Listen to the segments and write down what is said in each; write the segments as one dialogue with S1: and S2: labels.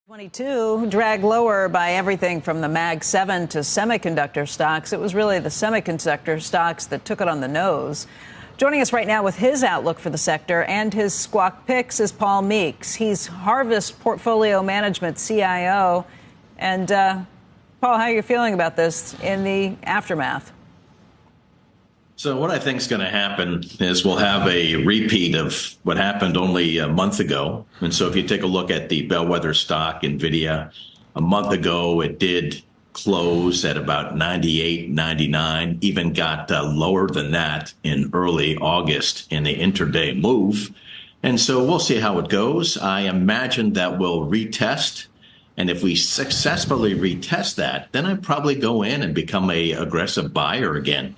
S1: 22 dragged lower by everything from the Mag 7 to semiconductor stocks. It was really the semiconductor stocks that took it on the nose. Joining us right now with his outlook for the sector and his squawk picks is Paul Meeks. He's Harvest Portfolio Management CIO. And Paul, how are you feeling about this in the aftermath?
S2: So what I think is going to happen is we'll have a repeat of what happened only a month ago. And so if you take a look at the bellwether stock, Nvda, a month ago, it did close at about 98, 99, even got lower than that in early August in the intraday move. And so we'll see how it goes. I imagine that we'll retest. And if we successfully retest that, then I'd probably go in and become a aggressive buyer again.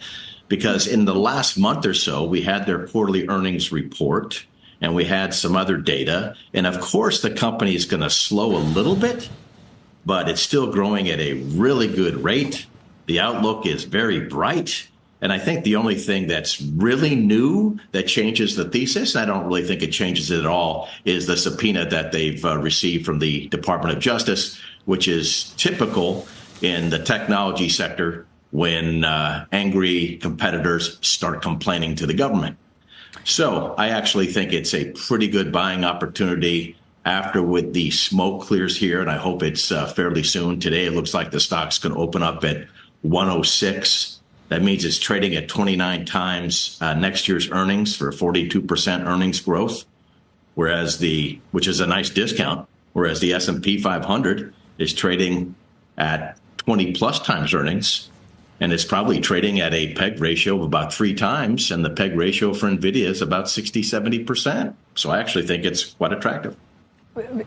S2: Because in the last month or so, we had their quarterly earnings report and we had some other data. And of course, the company is going to slow a little bit, but it's still growing at a really good rate. The outlook is very bright. And I think the only thing that's really new that changes the thesis, and I don't really think it changes it at all, is the subpoena that they've received from the Department of Justice, which is typical in the technology sector when angry competitors start complaining to the government. So I actually think it's a pretty good buying opportunity after with the smoke clears here, and I hope it's fairly soon. Today, it looks like the stock's going to open up at 106. That means it's trading at 29 times next year's earnings for 42% earnings growth, which is a nice discount, whereas the S&P 500 is trading at 20 plus times earnings. And it's probably trading at a PEG ratio of about 3 times. And the PEG ratio for Nvidia is about 60, 70%. So I actually think it's quite attractive.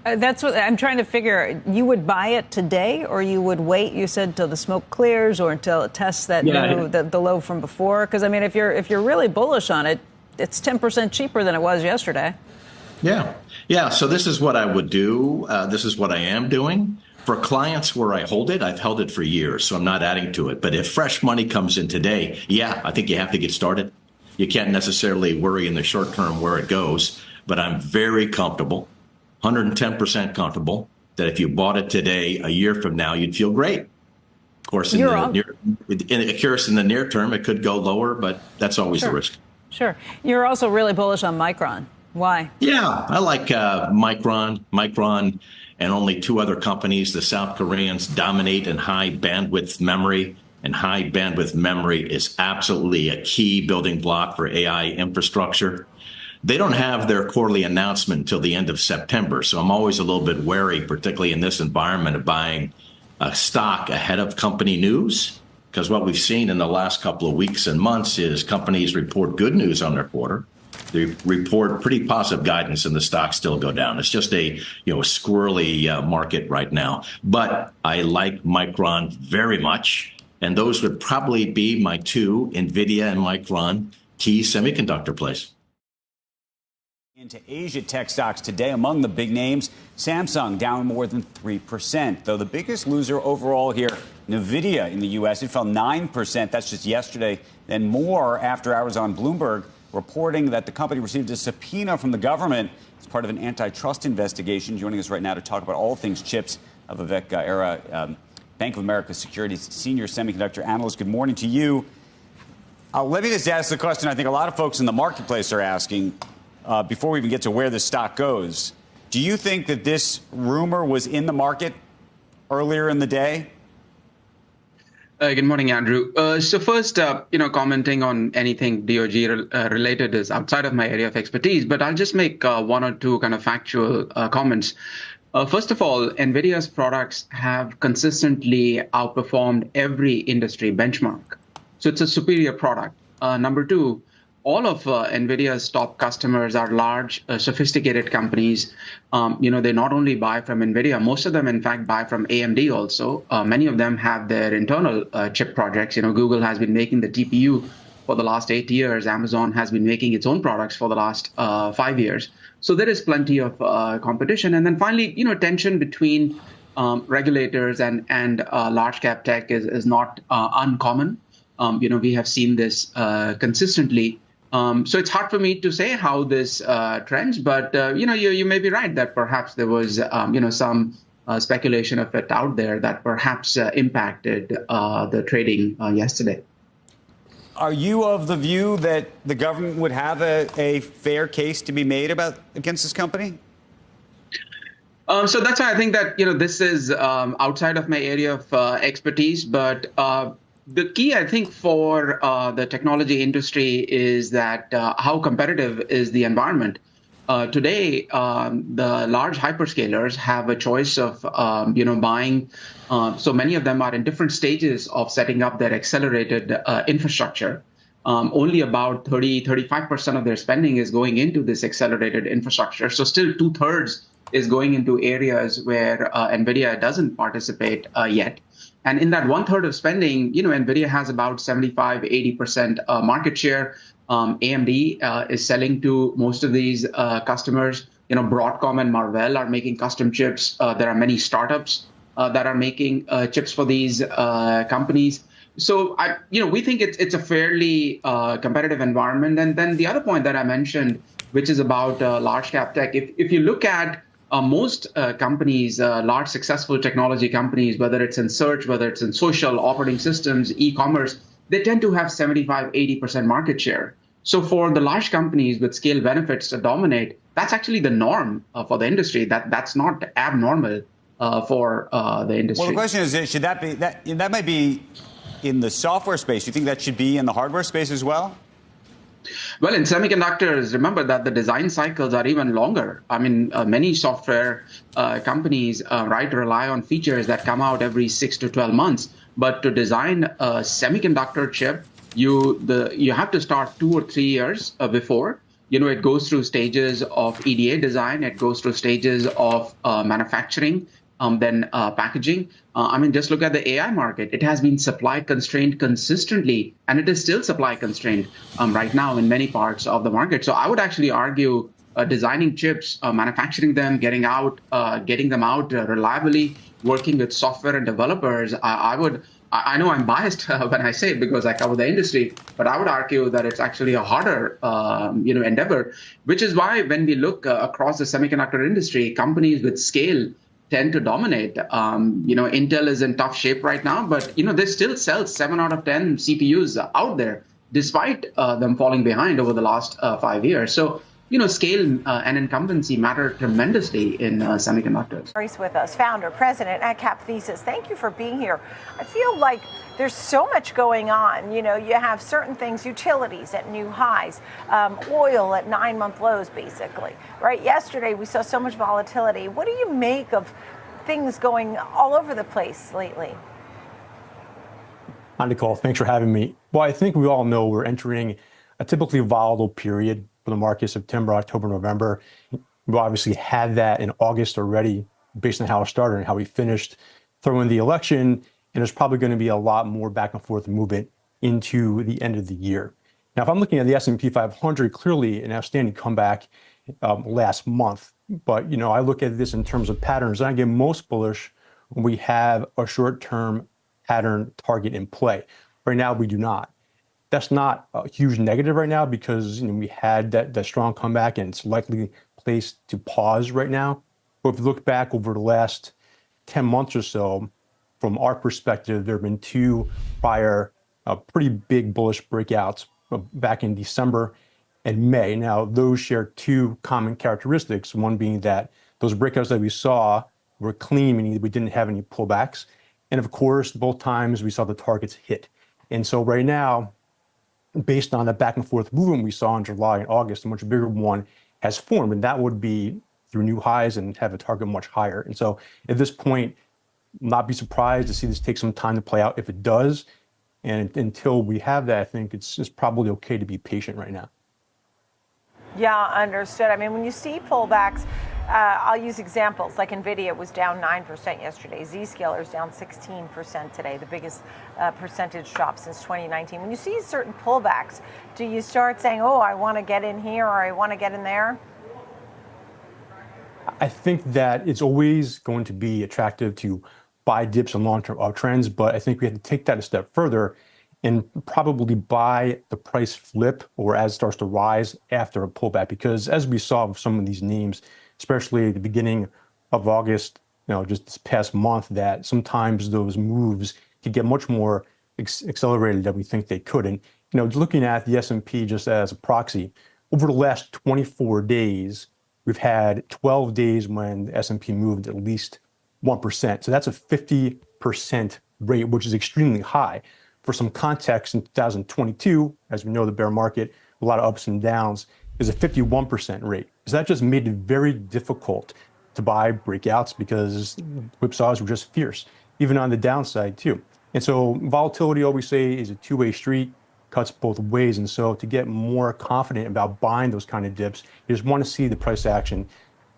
S1: That's what I'm trying to figure. You would buy it today or you would wait, you said, till the smoke clears or until it tests that the low from before? Because, I mean, if you're really bullish on it, it's 10% cheaper than it was yesterday.
S2: Yeah. Yeah. So this is what I would do. This is what I am doing. For clients where I hold it, I've held it for years, so I'm not adding to it. But if fresh money comes in today, I think you have to get started. You can't necessarily worry in the short term where it goes, but I'm very comfortable, 110% comfortable, that if you bought it today, a year from now, you'd feel great. Of course, in the near term, it could go lower, but that's always the risk.
S1: Sure. You're also really bullish on Micron. Why?
S2: Yeah, I like Micron, and only 2 other companies. The South Koreans dominate in high bandwidth memory, and high bandwidth memory is absolutely a key building block for AI infrastructure. They don't have their quarterly announcement until the end of September, so I'm always a little bit wary, particularly in this environment, of buying a stock ahead of company news, because what we've seen in the last couple of weeks and months is companies report good news on their quarter. They report pretty positive guidance and the stocks still go down. It's just a squirrely market right now. But I like Micron very much. And those would probably be my 2, Nvidia and Micron, key semiconductor plays.
S3: Into Asia tech stocks today, among the big names, Samsung down more than 3%, though the biggest loser overall here, Nvda in the U.S., it fell 9%. That's just yesterday. Then more after hours on Bloomberg, reporting that the company received a subpoena from the government as part of an antitrust investigation. Joining us right now to talk about all things chips, Vivek Arya, Bank of America Securities senior semiconductor analyst. Good morning to you. Let me just ask the question I think a lot of folks in the marketplace are asking before we even get to where this stock goes. Do you think that this rumor was in the market earlier in the day?
S4: Good morning, Andrew. So first, commenting on anything DOJ related is outside of my area of expertise, but I'll just make 1 or 2 kind of factual comments. First of all, NVIDIA's products have consistently outperformed every industry benchmark. So it's a superior product. Number 2, all of NVIDIA's top customers are large, sophisticated companies. They not only buy from NVIDIA, most of them, in fact, buy from AMD also. Many of them have their internal chip projects. Google has been making the TPU for the last 8 years. Amazon has been making its own products for the last 5 years. So there is plenty of competition. And then finally, tension between regulators and large cap tech is not uncommon. We have seen this consistently. So it's hard for me to say how this trends, but you may be right that perhaps there was some speculation of it out there that perhaps impacted the trading yesterday.
S3: Are you of the view that the government would have a fair case to be made against this company?
S4: So that's why I think that this is outside of my area of expertise. But the key, I think, for the technology industry is that how competitive is the environment. Today, the large hyperscalers have a choice of buying. So many of them are in different stages of setting up their accelerated infrastructure. Only about 35% of their spending is going into this accelerated infrastructure. So still 2/3 is going into areas where Nvidia doesn't participate yet. And in that 1/3 of spending, Nvidia has about 75, 80% market share. AMD is selling to most of these customers. Broadcom and Marvell are making custom chips. There are many startups that are making chips for these companies. So we think it's a fairly competitive environment. And then the other point that I mentioned, which is about large cap tech, if you look at most companies, large successful technology companies, whether it's in search, whether it's in social, operating systems, e-commerce, they tend to have 75, 80% market share. So for the large companies with scale benefits to dominate, that's actually the norm for the industry. That's not abnormal for the industry.
S3: Well, the question is, should that be that might be in the software space? Do you think that should be in the hardware space as well?
S4: Well, in semiconductors, remember that the design cycles are even longer. I mean, many software companies, rely on features that come out every 6 to 12 months. But to design a semiconductor chip, you have to start 2 or 3 years before. It goes through stages of EDA design. It goes through stages of manufacturing, then packaging. Just look at the AI market. It has been supply constrained consistently, and it is still supply constrained right now in many parts of the market. So I would actually argue designing chips, manufacturing them, getting them out reliably, working with software and developers. I know I'm biased when I say it because I cover the industry, but I would argue that it's actually a harder, endeavor, which is why when we look across the semiconductor industry, companies with scale tend to dominate. Intel is in tough shape right now, but they still sell 7 out of 10 CPUs out there, despite them falling behind over the last 5 years. So scale and incumbency matter tremendously in semiconductors.
S5: Maurice with us, founder, president at Cap Thesis. Thank you for being here. I feel like there's so much going on. You have certain things, utilities at new highs, oil at 9-month lows, basically. Right? Yesterday, we saw so much volatility. What do you make of things going all over the place lately?
S6: Hi, Nicole. Thanks for having me. Well, I think we all know we're entering a typically volatile period for the market, September, October, November. We obviously had that in August already, based on how it started and how we finished. Throw in the election, and there's probably going to be a lot more back and forth movement into the end of the year. Now, if I'm looking at the S&P 500, clearly an outstanding comeback last month. But, I look at this in terms of patterns, and I get most bullish when we have a short-term pattern target in play. Right now, we do not. That's not a huge negative right now because we had that strong comeback and it's likely placed to pause right now. But if you look back over the last 10 months or so, from our perspective, there have been 2 prior pretty big bullish breakouts back in December and May. Now, those share 2 common characteristics, one being that those breakouts that we saw were clean, meaning we didn't have any pullbacks. And of course, both times we saw the targets hit. And so right now, based on the back and forth movement we saw in July and August, a much bigger one has formed, and that would be through new highs and have a target much higher. And so at this point, not be surprised to see this take some time to play out if it does. And until we have that, I think it's probably okay to be patient right now.
S5: Yeah, understood. When you see pullbacks, I'll use examples like Nvda was down 9% yesterday. Zscaler is down 16% today, the biggest percentage drop since 2019. When you see certain pullbacks, do you start saying, oh, I want to get in here or I want to get in there?
S6: I think that it's always going to be attractive to buy dips and long-term uptrends, but I think we have to take that a step further and probably buy the price flip or as it starts to rise after a pullback. Because as we saw with some of these names, especially at the beginning of August, just this past month, that sometimes those moves could get much more accelerated than we think they could. And looking at the S&P just as a proxy, over the last 24 days, we've had 12 days when the S&P moved at least 1%. So that's a 50% rate, which is extremely high. For some context, in 2022, as we know, the bear market, a lot of ups and downs, is a 51% rate. So that just made it very difficult to buy breakouts because whipsaws were just fierce, even on the downside too. And so volatility, always say, is a two-way street, cuts both ways. And so to get more confident about buying those kind of dips, you just want to see the price action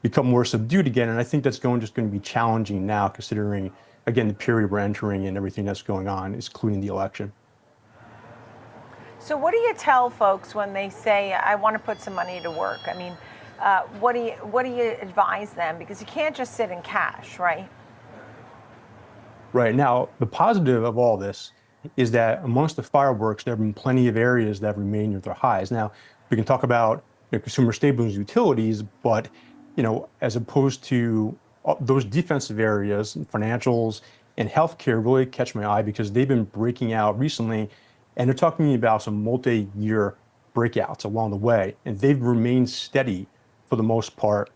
S6: become more subdued again. And I think that's just going to be challenging now, considering, again, the period we're entering and everything that's going on, including the election.
S5: So what do you tell folks when they say, I want to put some money to work? I mean, what do you advise them? Because you can't just sit in cash, right?
S6: Right. Now, the positive of all this is that amongst the fireworks, there have been plenty of areas that have remained near their highs. Now, we can talk about consumer staples, utilities, but as opposed to those defensive areas, financials and healthcare really catch my eye because they've been breaking out recently, and they're talking about some multi-year breakouts along the way, and they've remained steady for the most part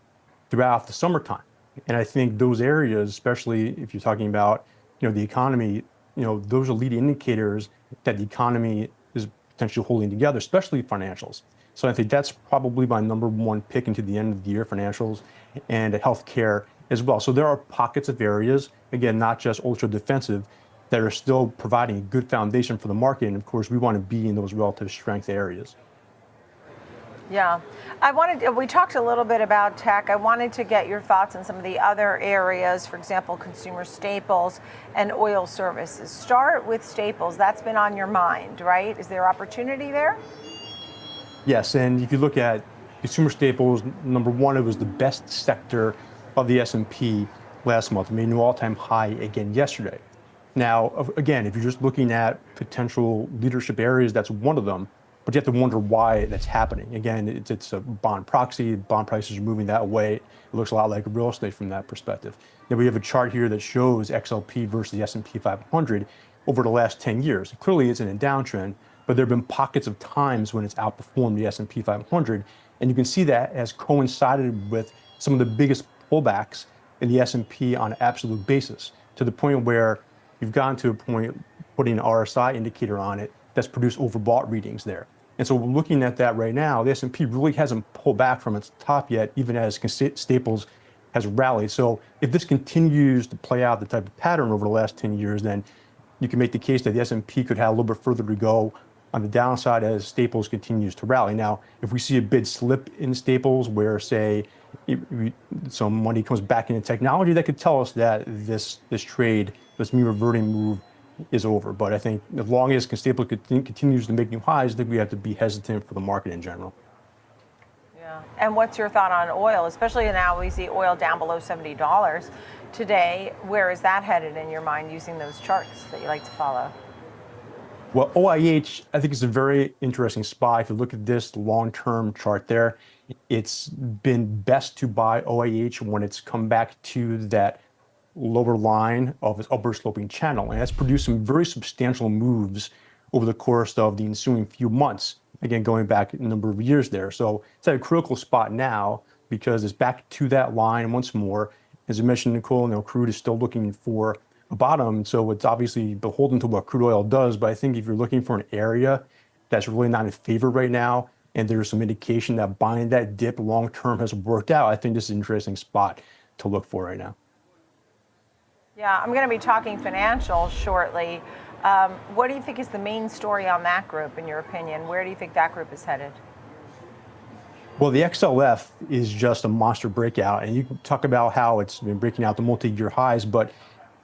S6: throughout the summertime. And I think those areas, especially if you're talking about the economy, those are leading indicators that the economy is potentially holding together, especially financials. So I think that's probably my number one pick into the end of the year, financials and healthcare as well. So there are pockets of areas, again, not just ultra defensive, that are still providing a good foundation for the market. And of course, we want to be in those relative strength areas.
S5: Yeah, we talked a little bit about tech. I wanted to get your thoughts on some of the other areas, for example, consumer staples and oil services. Start with staples. That's been on your mind, right? Is there opportunity there?
S6: Yes, and if you look at consumer staples, number one, it was the best sector of the S&P last month. It made a new all-time high again yesterday. Now, again, if you're just looking at potential leadership areas, that's one of them. But you have to wonder why that's happening. Again, it's a bond proxy. Bond prices are moving that way. It looks a lot like real estate from that perspective. Now we have a chart here that shows XLP versus the S&P 500 over the last 10 years. Clearly, it's in a downtrend, but there have been pockets of times when it's outperformed the S&P 500, and you can see that has coincided with some of the biggest pullbacks in the S&P on an absolute basis, to the point where you've gotten to a point putting an RSI indicator on it that's produced overbought readings there. And so we're looking at that right now. The S&P really hasn't pulled back from its top yet, even as staples has rallied. So if this continues to play out the type of pattern over the last 10 years, then you can make the case that the S&P could have a little bit further to go on the downside as staples continues to rally. Now, if we see a big slip in staples where, say, some money comes back into technology, that could tell us that this trade, this mean reverting move, is over. But I think as long as staples continues to make new highs, I think we have to be hesitant for the market in general.
S5: Yeah. And what's your thought on oil, especially now we see oil down below $70 today? Where is that headed in your mind using those charts that you like to follow?
S6: Well, OIH, I think, is a very interesting spot. If you look at this long-term chart there, it's been best to buy OIH when it's come back to that lower line of its upward sloping channel. And that's produced some very substantial moves over the course of the ensuing few months. Again, going back a number of years there. So it's at a critical spot now because it's back to that line once more. As you mentioned, Nicole, crude is still looking for a bottom. So it's obviously beholden to what crude oil does. But I think if you're looking for an area that's really not in favor right now, and there's some indication that buying that dip long term has worked out, I think this is an interesting spot to look for right now.
S5: Yeah, I'm going to be talking financials shortly. What do you think is the main story on that group, in your opinion? Where do you think that group is headed?
S6: Well, the XLF is just a monster breakout, and you can talk about how it's been breaking out the multi-year highs, but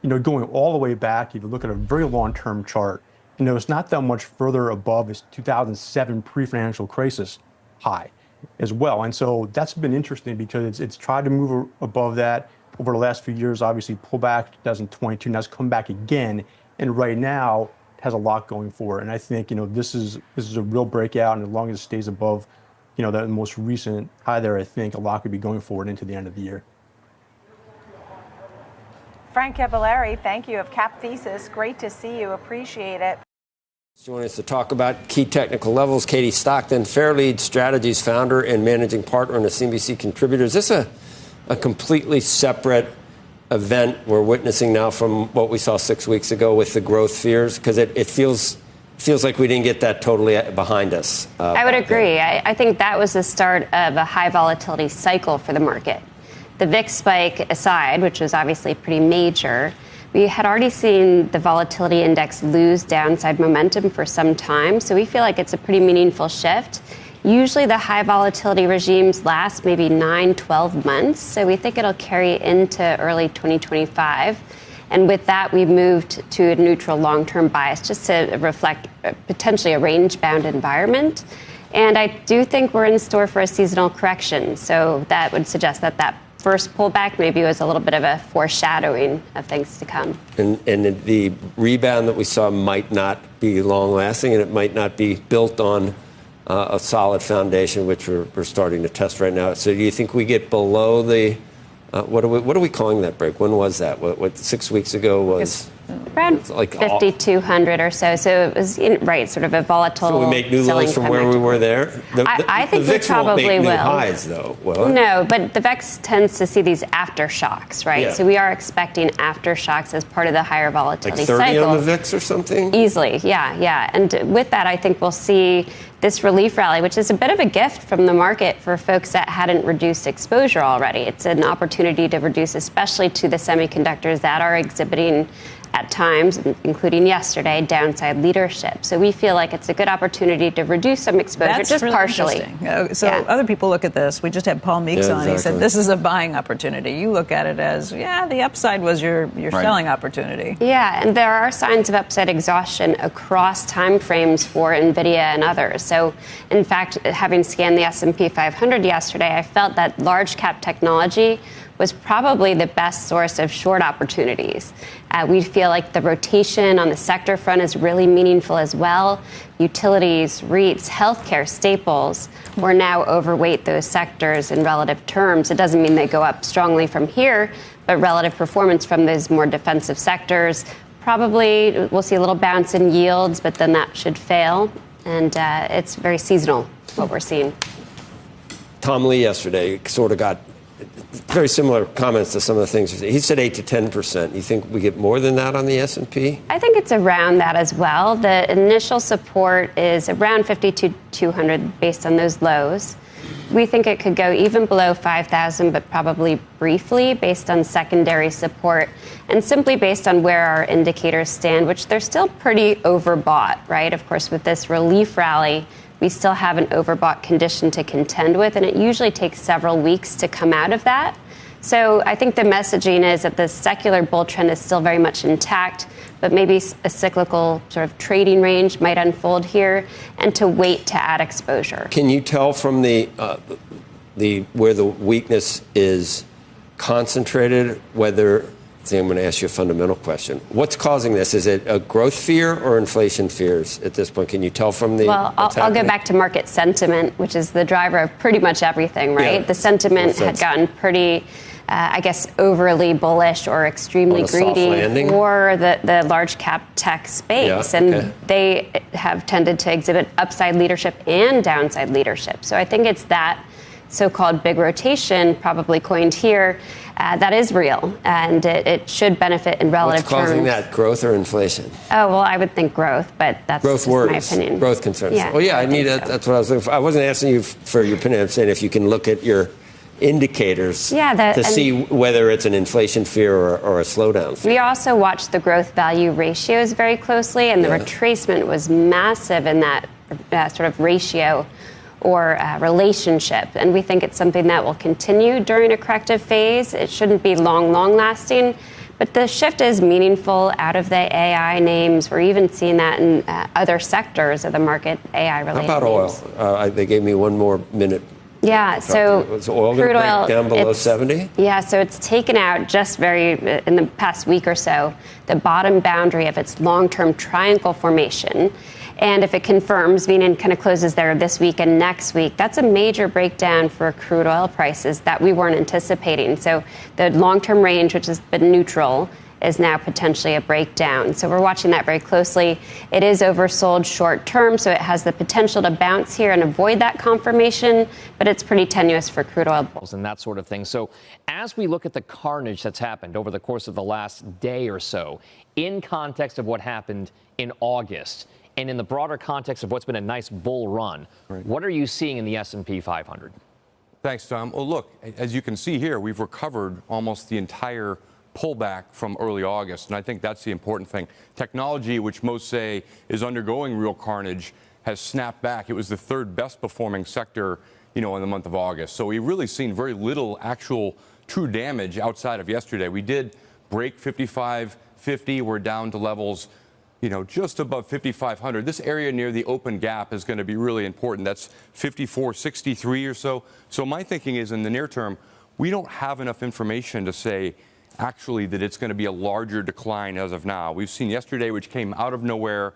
S6: going all the way back, if you look at a very long-term chart, it's not that much further above its 2007 pre-financial crisis high as well. And so that's been interesting because it's tried to move above that over the last few years, obviously pull back 2022, now it's come back again. And right now it has a lot going for it. And I think, this is a real breakout. And as long as it stays above, that most recent high there, I think a lot could be going forward into the end of the year.
S5: Frank Cavallari, thank you, of Cap Thesis. Great to see you. Appreciate it.
S7: Joining us to talk about key technical levels, Katie Stockton, Fairlead Strategies founder and managing partner and a CNBC contributor. Is this a completely separate event we're witnessing now from what we saw 6 weeks ago with the growth fears? Because it feels like we didn't get that totally behind us.
S8: I would agree. I think that was the start of a high volatility cycle for the market. The VIX spike aside, which was obviously pretty major, we had already seen the volatility index lose downside momentum for some time. So we feel like it's a pretty meaningful shift. Usually the high volatility regimes last maybe 9-12 months. So we think it'll carry into early 2025. And with that, we moved to a neutral long-term bias just to reflect potentially a range-bound environment. And I do think we're in store for a seasonal correction. So that would suggest that first pullback maybe was a little bit of a foreshadowing of things to come.
S7: And the rebound that we saw might not be long-lasting, and it might not be built on a solid foundation, which we're starting to test right now. So do you think we get below the what are we calling that break? When was that? What 6 weeks ago was?
S8: Around like 5,200 or so. So it was, sort of a volatile.
S7: So we make new lows from where we were there?
S8: I think
S7: the VIX
S8: we probably
S7: won't make
S8: will.
S7: New highs, though, will it?
S8: No, but the VIX tends to see these aftershocks, right?
S7: Yeah.
S8: So we are expecting aftershocks as part of the higher volatility
S7: like 30
S8: cycle.
S7: on the VIX or something?
S8: Easily, yeah. And with that, I think we'll see this relief rally, which is a bit of a gift from the market for folks that hadn't reduced exposure already. It's an opportunity to reduce, especially to the semiconductors that are exhibiting at times, including yesterday, downside leadership. So we feel like it's a good opportunity to reduce some exposure,
S1: That's
S8: just
S1: really
S8: partially.
S1: So other people look at this. We just had Paul Meeks on.
S7: Exactly.
S1: He said this is a buying opportunity. You look at it as, the upside was your selling opportunity.
S8: Yeah, and there are signs of upside exhaustion across time frames for Nvda and others. So, in fact, having scanned the S&P 500 yesterday, I felt that large cap technology was probably the best source of short opportunities. We feel like the rotation on the sector front is really meaningful as well. Utilities, REITs, healthcare, staples, we're now overweight those sectors in relative terms. It doesn't mean they go up strongly from here, but relative performance from those more defensive sectors, probably we'll see a little bounce in yields, but then that should fail. And it's very seasonal, what we're seeing.
S7: Tom Lee yesterday sort of got very similar comments to some of the things he said. 8 to 10%. You think we get more than that on the S&P?
S8: I think it's around that as well. The initial support is around 52,200 based on those lows. We think it could go even below 5,000, but probably briefly based on secondary support and simply based on where our indicators stand, which they're still pretty overbought, right? Of course, with this relief rally, we still have an overbought condition to contend with, and it usually takes several weeks to come out of that. So I think the messaging is that the secular bull trend is still very much intact, but maybe a cyclical sort of trading range might unfold here, and to wait to add exposure.
S7: Can you tell from the where the weakness is concentrated, whether, I'm going to ask you a fundamental question. What's causing this? Is it a growth fear or inflation fears at this point? Can you tell from the...
S8: Well, I'll go back to market sentiment, which is the driver of pretty much everything, right?
S7: Yeah.
S8: The sentiment had gotten pretty, overly bullish or extremely greedy for the large cap tech space.
S7: Yeah,
S8: and they have tended to exhibit upside leadership and downside leadership. So I think it's that so-called big rotation, probably coined here, that is real, and it should benefit in relative terms.
S7: What's causing that, growth or inflation?
S8: Oh, well, I would think growth, but that's
S7: growth
S8: just
S7: worries,
S8: my opinion.
S7: Growth concerns.
S8: Yeah,
S7: well, yeah, I need that. That's what I was looking for. I wasn't asking you for your opinion. I'm saying if you can look at your indicators to see whether it's an inflation fear or a slowdown fear.
S8: We also watched the growth value ratios very closely, and the retracement was massive in that sort of ratio or relationship. And we think it's something that will continue during a corrective phase. It shouldn't be long lasting. But the shift is meaningful out of the AI names. We're even seeing that in other sectors of the market, AI-related
S7: How about
S8: names.
S7: oil? They gave me one more minute.
S8: Yeah, so
S7: is oil going to break down below 70?
S8: Yeah, so it's taken out just in the past week or so, the bottom boundary of its long-term triangle formation. And if it confirms, meaning kind of closes there this week and next week, that's a major breakdown for crude oil prices that we weren't anticipating. So the long-term range, which has been neutral, is now potentially a breakdown. So we're watching that very closely. It is oversold short term, so it has the potential to bounce here and avoid that confirmation, but it's pretty tenuous for crude oil
S9: and that sort of thing. So as we look at the carnage that's happened over the course of the last day or so, in context of what happened in August, and in the broader context of what's been a nice bull run, what are you seeing in the S&P 500?
S10: Thanks, Tom. Well, look, as you can see here, we've recovered almost the entire pullback from early August, and I think that's the important thing. Technology, which most say is undergoing real carnage, has snapped back. It was the third best performing sector, in the month of August. So we've really seen very little actual true damage outside of yesterday. We did break 55.50. We're down to levels, just above 5,500. This area near the open gap is going to be really important. That's 54.63 or so. So my thinking is in the near term, we don't have enough information to say actually that it's going to be a larger decline as of now. We've seen yesterday, which came out of nowhere.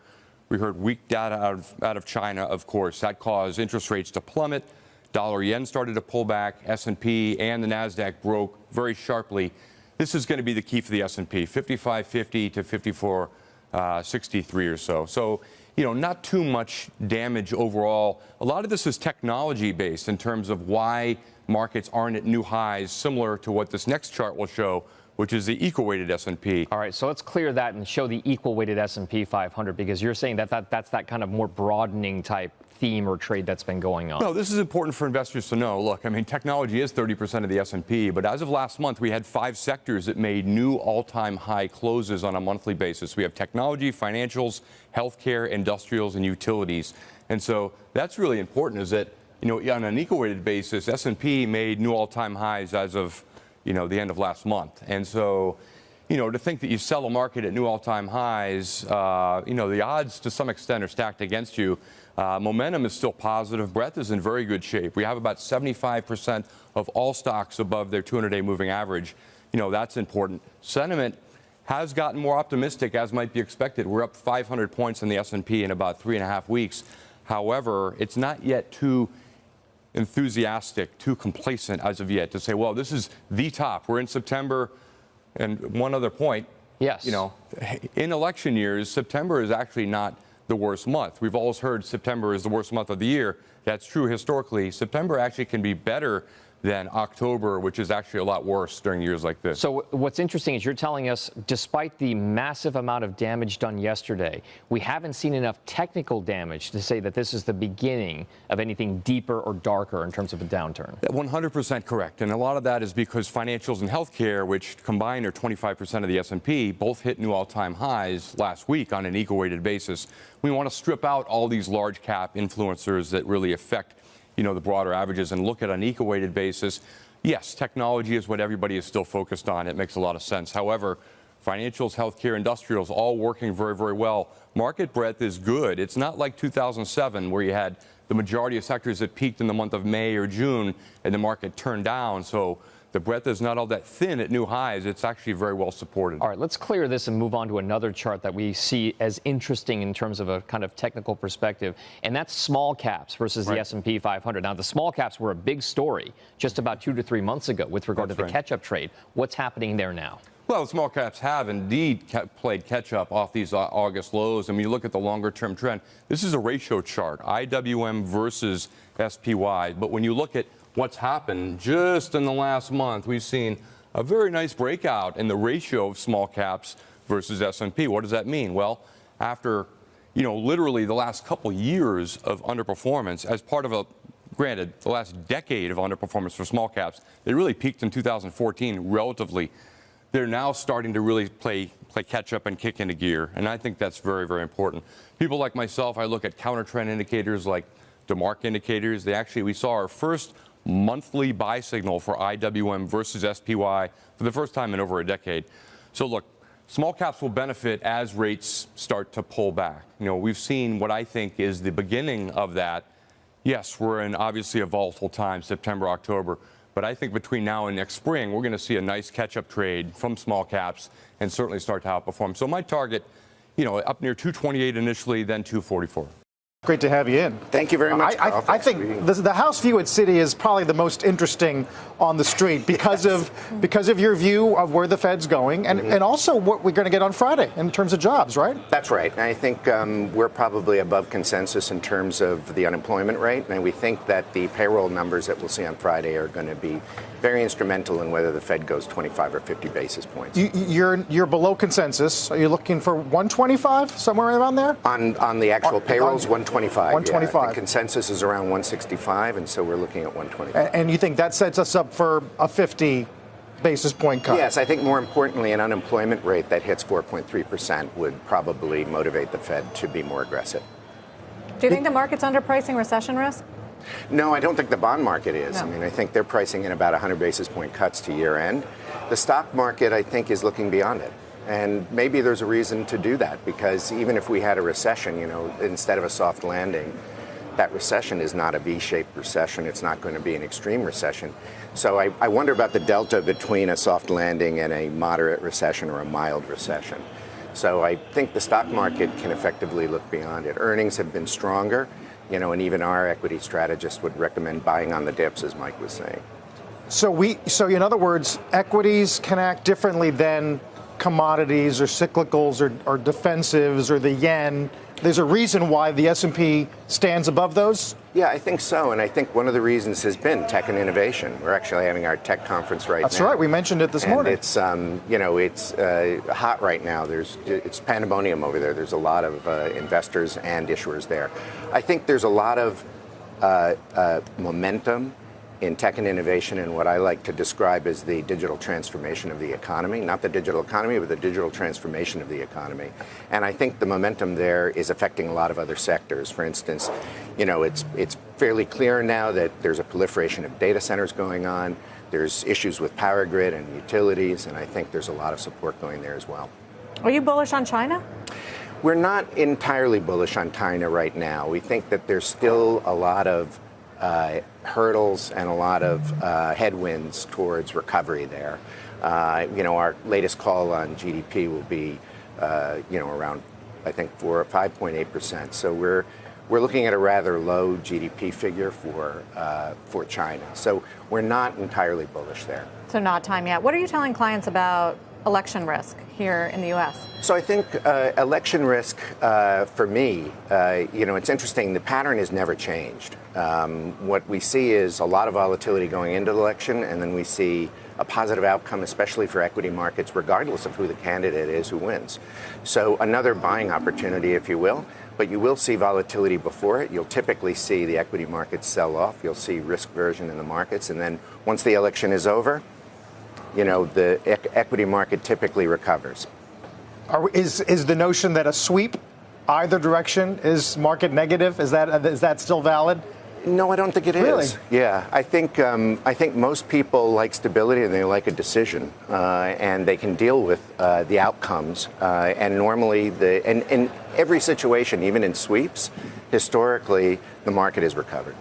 S10: We heard weak data out of China, of course. That caused interest rates to plummet. Dollar yen started to pull back. S&P and the Nasdaq broke very sharply. This is going to be the key for the S&P, 55.50 to 54.63 or so. So, not too much damage overall. A lot of this is technology based in terms of why markets aren't at new highs, similar to what this next chart will show, which is the equal-weighted S&P.
S9: All right, so let's clear that and show the equal-weighted S&P 500, because you're saying that's that kind of more broadening type theme or trade that's been going on.
S10: No, this is important for investors to know. Look, technology is 30% of the S&P, but as of last month, we had 5 sectors that made new all-time high closes on a monthly basis. We have technology, financials, healthcare, industrials, and utilities. And so that's really important, is that, on an equal-weighted basis, S&P made new all-time highs as of, the end of last month. And so, to think that you sell a market at new all-time highs, the odds to some extent are stacked against you. Momentum is still positive. Breadth is in very good shape. We have about 75% of all stocks above their 200-day moving average. That's important. Sentiment has gotten more optimistic, as might be expected. We're up 500 points in the S&P in about 3.5 weeks. However, it's not yet too enthusiastic, too complacent as of yet to say, well, this is the top. We're in September. And one other point.
S9: Yes.
S10: In election years, September is actually not the worst month. We've always heard September is the worst month of the year. That's true historically. September actually can be better than October, which is actually a lot worse during years like this.
S9: So what's interesting is you're telling us, despite the massive amount of damage done yesterday, we haven't seen enough technical damage to say that this is the beginning of anything deeper or darker in terms of a downturn.
S10: 100% correct. And a lot of that is because financials and healthcare, which combined are 25% of the S&P, both hit new all-time highs last week on an equal-weighted basis. We want to strip out all these large cap influencers that really affect the broader averages and look at an equal-weighted basis. Yes, technology is what everybody is still focused on. It makes a lot of sense. However, financials, healthcare, industrials, all working very, very well. Market breadth is good. It's not like 2007, where you had the majority of sectors that peaked in the month of May or June and the market turned down. So the breadth is not all that thin at new highs. It's actually very well supported.
S9: All right, let's clear this and move on to another chart that we see as interesting in terms of a kind of technical perspective, and that's small caps versus the S&P 500. Now, the small caps were a big story just about 2 to 3 months ago with regard to the catch-up trade. What's happening there now?
S10: Well, small caps have indeed played catch-up off these August lows. And when you look at the longer-term trend, this is a ratio chart, IWM versus SPY. But when you look at what's happened just in the last month, we've seen a very nice breakout in the ratio of small caps versus S&P. What does that mean? Well, after, literally the last couple years of underperformance, as part of granted, the last decade of underperformance for small caps, they really peaked in 2014 relatively. They're now starting to really play catch up and kick into gear. And I think that's very, very important. People like myself, I look at counter trend indicators like DeMark indicators. We saw our first monthly buy signal for IWM versus SPY for the first time in over a decade. So look, small caps will benefit as rates start to pull back. We've seen what I think is the beginning of that. Yes, we're in obviously a volatile time, September, October. But I think between now and next spring, we're going to see a nice catch-up trade from small caps and certainly start to outperform. So my target, up near 228 initially, then 244.
S11: Great to have you in.
S12: Thank you very much.
S11: I think the House view at Citi is probably the most interesting on the street because of your view of where the Fed's going and also what we're going to get on Friday in terms of jobs, right?
S12: That's right. And I think we're probably above consensus in terms of the unemployment rate. And we think that the payroll numbers that we'll see on Friday are going to be very instrumental in whether the Fed goes 25 or 50 basis points.
S11: You're below consensus. Are you looking for 125, somewhere around there?
S12: On the actual payrolls, 125.
S11: 125.
S12: Yeah. The consensus is around 165, and so we're looking at 125.
S11: And you think that sets us up for a 50 basis point cut?
S12: Yes, I think more importantly, an unemployment rate that hits 4.3% would probably motivate the Fed to be more aggressive.
S13: Do you think the market's underpricing recession risk?
S12: No, I don't think the bond market is.
S13: No.
S12: I mean, I think they're pricing in about 100 basis point cuts to year end. The stock market, I think, is looking beyond it. And maybe there's a reason to do that, because even if we had a recession, instead of a soft landing, that recession is not a V-shaped recession. It's not going to be an extreme recession. So I wonder about the delta between a soft landing and a moderate recession or a mild recession. So I think the stock market can effectively look beyond it. Earnings have been stronger, and even our equity strategist would recommend buying on the dips, as Mike was saying.
S11: So in other words, equities can act differently than commodities or cyclicals or defensives or the yen. There's a reason why the S&P stands above those?
S12: Yeah, I think so. And I think one of the reasons has been tech and innovation. We're actually having our tech conference right now.
S11: That's right. We mentioned it this morning.
S12: It's, it's hot right now. It's pandemonium over there. There's a lot of investors and issuers there. I think there's a lot of momentum in tech and innovation and what I like to describe as the digital transformation of the economy. Not the digital economy, but the digital transformation of the economy. And I think the momentum there is affecting a lot of other sectors. For instance, it's fairly clear now that there's a proliferation of data centers going on. There's issues with power grid and utilities, and I think there's a lot of support going there as well.
S13: Are you bullish on China?
S12: We're not entirely bullish on China right now. We think that there's still a lot of hurdles and a lot of headwinds towards recovery there. Our latest call on GDP will be, around, I think, 4 or 5.8%. So we're looking at a rather low GDP figure for China. So we're not entirely bullish there.
S13: So not time yet. What are you telling clients about election risk here in the U.S.?
S12: So I think election risk for me, it's interesting. The pattern has never changed. What we see is a lot of volatility going into the election, and then we see a positive outcome, especially for equity markets, regardless of who the candidate is who wins. So another buying opportunity, if you will, but you will see volatility before it. You'll typically see the equity markets sell off. You'll see risk version in the markets. And then once the election is over, the equity market typically recovers.
S11: Is the notion that a sweep either direction is market negative? Is that still valid?
S12: No, I don't think it is.
S11: Really?
S12: Yeah, I think most people like stability and they like a decision, and they can deal with the outcomes. And normally, in every situation, even in sweeps, historically, the market has recovered.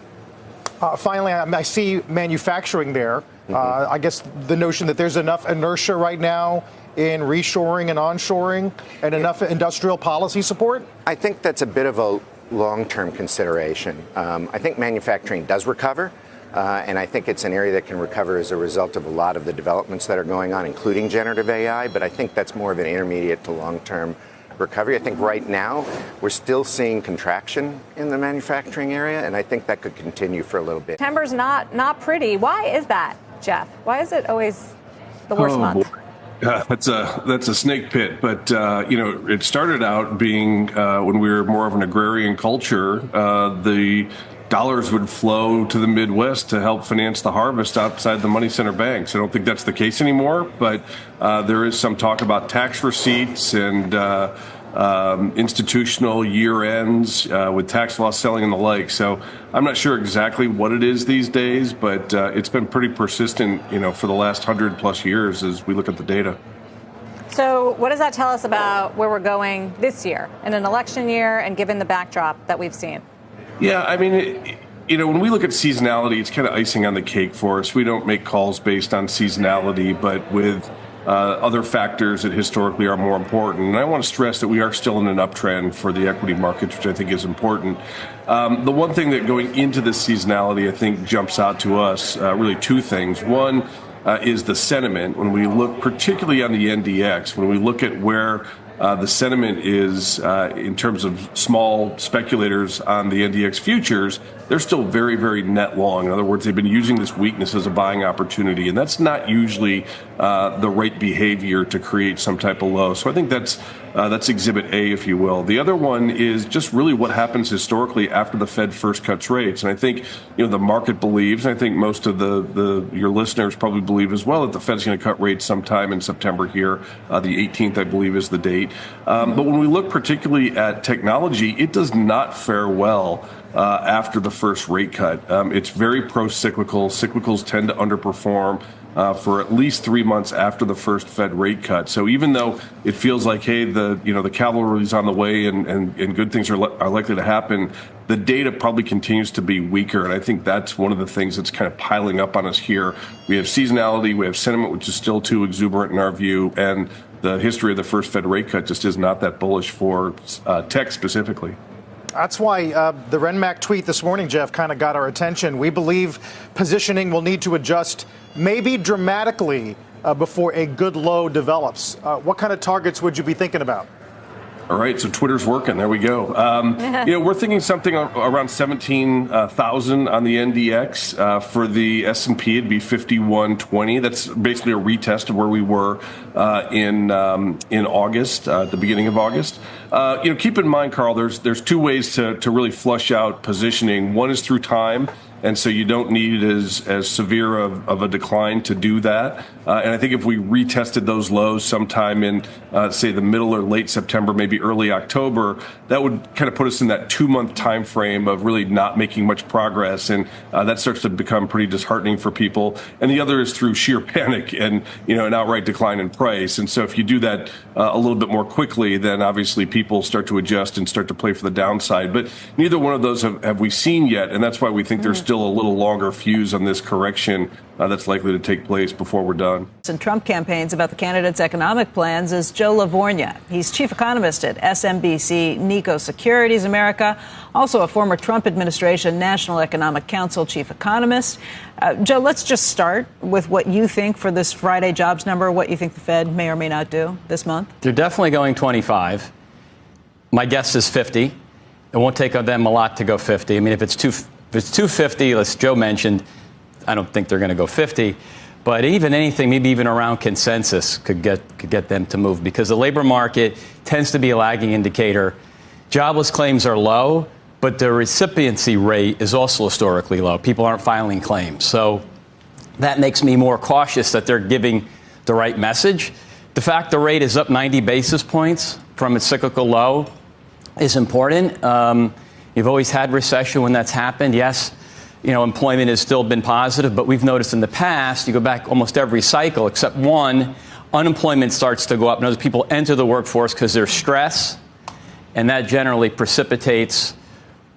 S11: Finally, I see manufacturing there. I guess the notion that there's enough inertia right now in reshoring and onshoring and enough industrial policy support?
S12: I think that's a bit of a long-term consideration. I think manufacturing does recover, and I think it's an area that can recover as a result of a lot of the developments that are going on, including generative AI, but I think that's more of an intermediate to long-term recovery. I think right now we're still seeing contraction in the manufacturing area, and I think that could continue for a little bit.
S13: September's not pretty. Why is that, Jeff? Why is it always the worst month?
S14: That's a snake pit, but it started out being when we were more of an agrarian culture. The dollars would flow to the Midwest to help finance the harvest outside the money center banks. I don't think that's the case anymore, but there is some talk about tax receipts and institutional year ends with tax loss selling and the like. So I'm not sure exactly what it is these days, but it's been pretty persistent, for the last 100+ years as we look at the data.
S13: So what does that tell us about where we're going this year in an election year and given the backdrop that we've seen?
S14: Yeah, I mean, when we look at seasonality, it's kind of icing on the cake for us. We don't make calls based on seasonality, but with other factors that historically are more important. And I want to stress that we are still in an uptrend for the equity markets, which I think is important. The one thing that going into this seasonality, I think, jumps out to us, really two things. One is the sentiment. When we look particularly on the NDX, when we look at where the sentiment is in terms of small speculators on the NDX futures, they're still very, very net long. In other words, they've been using this weakness as a buying opportunity, and that's not usually the right behavior to create some type of low. So I think that's Exhibit A, if you will. The other one is just really what happens historically after the Fed first cuts rates. And I think the market believes, and I think most of your listeners probably believe as well, that the Fed's going to cut rates sometime in September here. The 18th, I believe, is the date. But when we look particularly at technology, it does not fare well after the first rate cut. It's very pro-cyclical. Cyclicals tend to underperform for at least 3 months after the first Fed rate cut. So even though it feels like, hey, the cavalry's on the way and good things are likely to happen, the data probably continues to be weaker. And I think that's one of the things that's kind of piling up on us here. We have seasonality, we have sentiment, which is still too exuberant in our view, and the history of the first Fed rate cut just is not that bullish for tech specifically.
S11: That's why the Renmac tweet this morning, Jeff, kind of got our attention. We believe positioning will need to adjust maybe dramatically before a good low develops. What kind of targets would you be thinking about?
S14: All right, so Twitter's working. There we go. We're thinking something around 17,000 on the NDX. For the S&P, it'd be 5120. That's basically a retest of where we were in August, at the beginning of August. Keep in mind, Carl, there's two ways to really flush out positioning. One is through time. And so you don't need as severe of a decline to do that. And I think if we retested those lows sometime in, say, the middle or late September, maybe early October, that would kind of put us in that 2-month time frame of really not making much progress. And that starts to become pretty disheartening for people. And the other is through sheer panic and, an outright decline in price. And so if you do that a little bit more quickly, then obviously people start to adjust and start to play for the downside. But neither one of those have we seen yet. And that's why we think there's still a little longer fuse on this correction that's likely to take place before we're done.
S1: And Trump campaigns about the candidates' economic plans is Joe Lavorgna. He's chief economist at SMBC Nikko Securities America, also a former Trump administration National Economic Council chief economist. Joe, let's just start with what you think for this Friday jobs number, what you think the Fed may or may not do this month.
S9: They're definitely going 25. My guess is 50. It won't take them a lot to go 50. I mean, if it's 250, as Joe mentioned, I don't think they're going to go 50. But even anything, maybe even around consensus, could get them to move because the labor market tends to be a lagging indicator. Jobless claims are low, but the recipiency rate is also historically low. People aren't filing claims. So that makes me more cautious that they're giving the right message. The fact the rate is up 90 basis points from its cyclical low is important. You've always had recession when that's happened. Yes, employment has still been positive, but we've noticed in the past, you go back almost every cycle except one, unemployment starts to go up. And people enter the workforce because there's stress, and that generally precipitates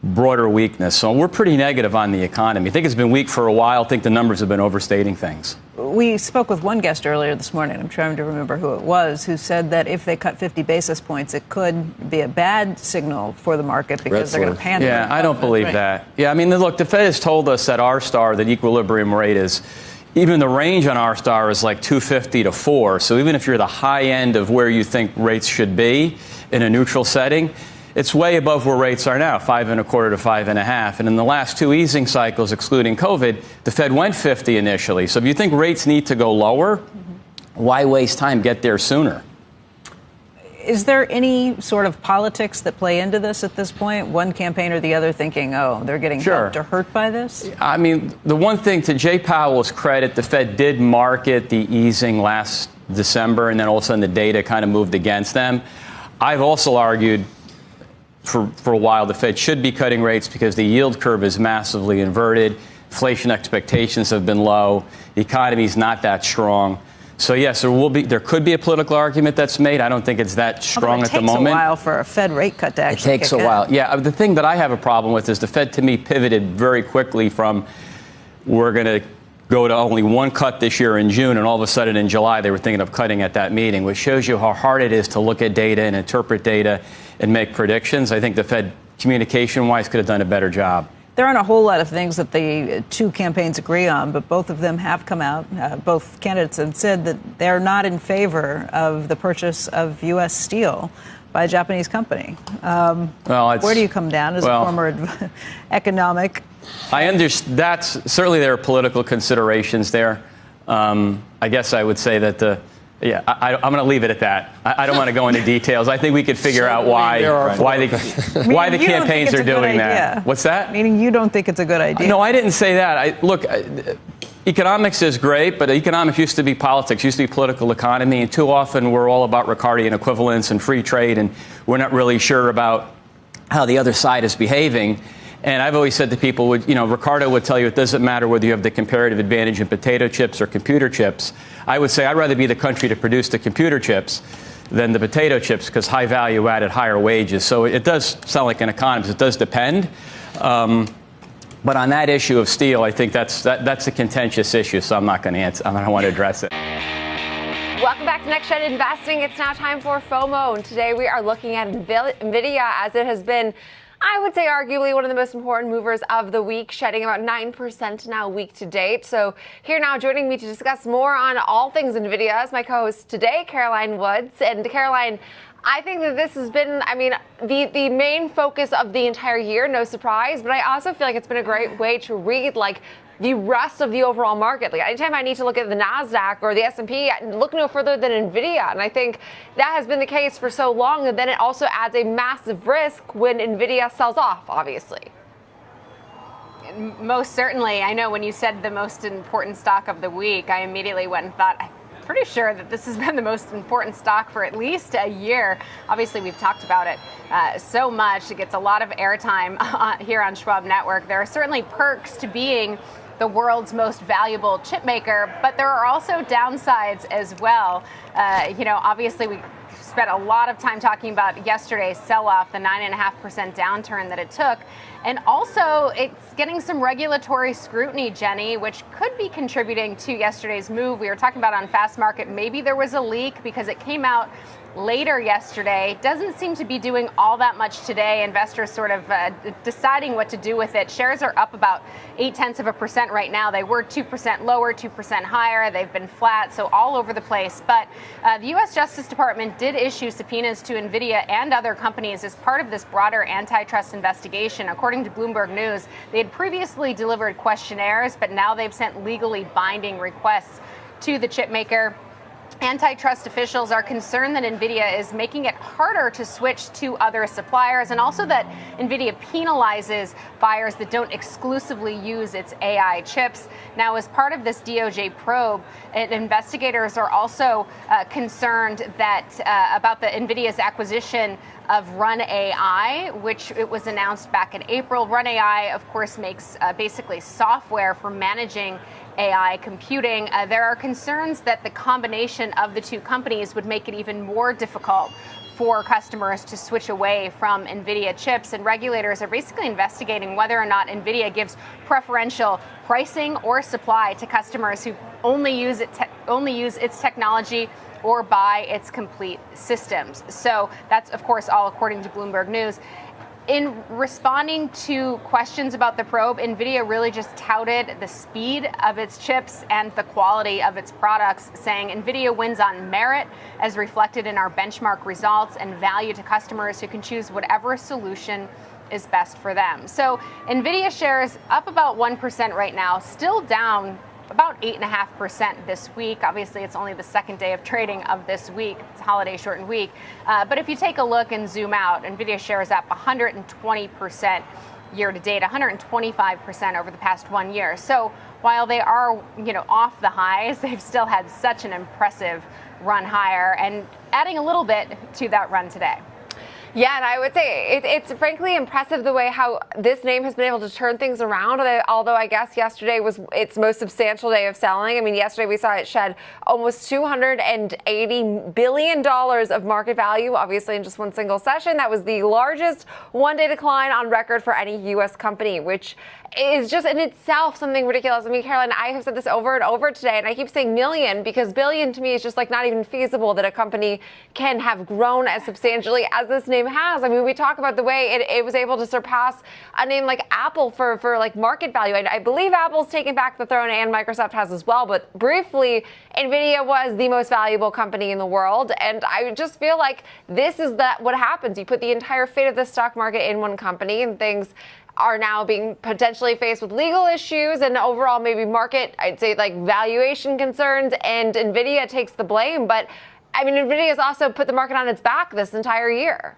S9: broader weakness. So we're pretty negative on the economy. I think it's been weak for a while. I think the numbers have been overstating things.
S1: We spoke with one guest earlier this morning, I'm trying to remember who it was, who said that if they cut 50 basis points, it could be a bad signal for the market because they're going to panic.
S9: Yeah, I don't believe that. Yeah, I mean, look, the Fed has told us that R-star, that equilibrium rate is, even the range on R-star is like 250 to 4. So even if you're the high end of where you think rates should be in a neutral setting, it's way above where rates are now, 5.25 to 5.5. And in the last two easing cycles, excluding COVID, the Fed went 50 initially. So if you think rates need to go lower, why waste time? Get there sooner.
S1: Is there any sort of politics that play into this at this point? One campaign or the other thinking, they're getting helped or hurt by this?
S9: I mean, the one thing, to Jay Powell's credit, the Fed did market the easing last December, and then all of a sudden the data kind of moved against them. I've also argued for a while the Fed should be cutting rates because the yield curve is massively inverted. Inflation expectations have been low. The economy is not that strong. So, yes, there could be a political argument that's made. I don't think it's that strong at the moment.
S1: It takes a while for a Fed rate cut to actually
S9: It takes a while. Yeah, the thing that I have a problem with is the Fed, to me, pivoted very quickly from we're going to
S15: go to only one cut this year in June, and all of a sudden in July they were thinking of cutting at that meeting, which shows you how hard it is to look at data and interpret data and make predictions. I think the Fed, communication-wise, could have done a better job.
S1: There aren't a whole lot of things that the two campaigns agree on, but both of them have come out, both candidates, and said that they're not in favor of the purchase of U.S. steel by a Japanese company. Where do you come down as a former economic?
S15: I understand that's certainly there are political considerations there. I guess I would say that I'm going to leave it at that. I don't want to go into details. I think we could figure out why the campaigns are doing that. What's that?
S1: Meaning you don't think it's a good idea?
S15: No, I didn't say that. Look, economics is great, but economics used to be politics, used to be political economy, and too often we're all about Ricardian equivalence and free trade, and we're not really sure about how the other side is behaving. And I've always said to people, Ricardo would tell you it doesn't matter whether you have the comparative advantage in potato chips or computer chips. I would say I'd rather be the country to produce the computer chips than the potato chips because high value added, higher wages. So it does sound like an economist. It does depend. But on that issue of steel, I think that's a contentious issue, so I'm not going to answer. I don't want to address it.
S16: Welcome back to Next Gen Investing. It's now time for FOMO, and today we are looking at Nvda as it has been, I would say, arguably one of the most important movers of the week, shedding about 9% now week to date. So here now joining me to discuss more on all things Nvidia is my co-host today, Caroline Woods. And Caroline, I think that this has been, the main focus of the entire year, no surprise, but I also feel like it's been a great way to read, the rest of the overall market. Anytime I need to look at the Nasdaq or the S&P, look no further than Nvidia. And I think that has been the case for so long. And then it also adds a massive risk when Nvidia sells off, obviously.
S13: Most certainly. I know when you said the most important stock of the week, I immediately went and thought, I'm pretty sure that this has been the most important stock for at least a year. Obviously, we've talked about it so much. It gets a lot of airtime here on Schwab Network. There are certainly perks to being the world's most valuable chip maker, but there are also downsides as well. Obviously we spent a lot of time talking about yesterday's sell-off, the 9.5% downturn that it took. And also it's getting some regulatory scrutiny, Jenny, which could be contributing to yesterday's move. We were talking about on Fast Market, maybe there was a leak because it came out later yesterday. Doesn't seem to be doing all that much today. Investors sort of deciding what to do with it. Shares are up about 0.8% right now. They were 2% lower, 2% higher. They've been flat, so all over the place. But the U.S. Justice Department did issue subpoenas to Nvidia and other companies as part of this broader antitrust investigation. According to Bloomberg News, they had previously delivered questionnaires, but now they've sent legally binding requests to the chip maker. Antitrust officials are concerned that Nvidia is making it harder to switch to other suppliers, and also that Nvidia penalizes buyers that don't exclusively use its AI chips. Now, as part of this DOJ probe, investigators are also concerned that about the Nvidia's acquisition of Run AI, which it was announced back in April. Run AI, of course, makes basically software for managing AI computing. There are concerns that the combination of the two companies would make it even more difficult for customers to switch away from Nvidia chips, and regulators are basically investigating whether or not Nvidia gives preferential pricing or supply to customers who only use its technology or buy its complete systems. So that's, of course, all according to Bloomberg News. In responding to questions about the probe, Nvidia really just touted the speed of its chips and the quality of its products, saying Nvidia wins on merit as reflected in our benchmark results and value to customers who can choose whatever solution is best for them. So Nvidia shares up about 1% right now, still down about 8.5% this week. Obviously, it's only the second day of trading of this week. It's a holiday shortened week. But if you take a look and zoom out, Nvidia shares up 120% year to date, 125% over the past 1 year. So while they are, off the highs, they've still had such an impressive run higher and adding a little bit to that run today.
S16: Yeah, and I would say it's frankly impressive the way how this name has been able to turn things around. Although I guess yesterday was its most substantial day of selling. I mean, yesterday we saw it shed almost $280 billion of market value, obviously in just one single session. That was the largest one-day decline on record for any U.S. company, which is just in itself something ridiculous. I mean, Caroline, I have said this over and over today, and I keep saying million because billion to me is just like not even feasible that a company can have grown as substantially as this name has. I mean, we talk about the way it was able to surpass a name like Apple for like market value. I believe Apple's taken back the throne and Microsoft has as well, but briefly, Nvidia was the most valuable company in the world, and I just feel like this is what happens. You put the entire fate of the stock market in one company, and things are now being potentially faced with legal issues and overall maybe market, I'd say like valuation concerns, and Nvidia takes the blame. But I mean, Nvidia has also put the market on its back this entire year.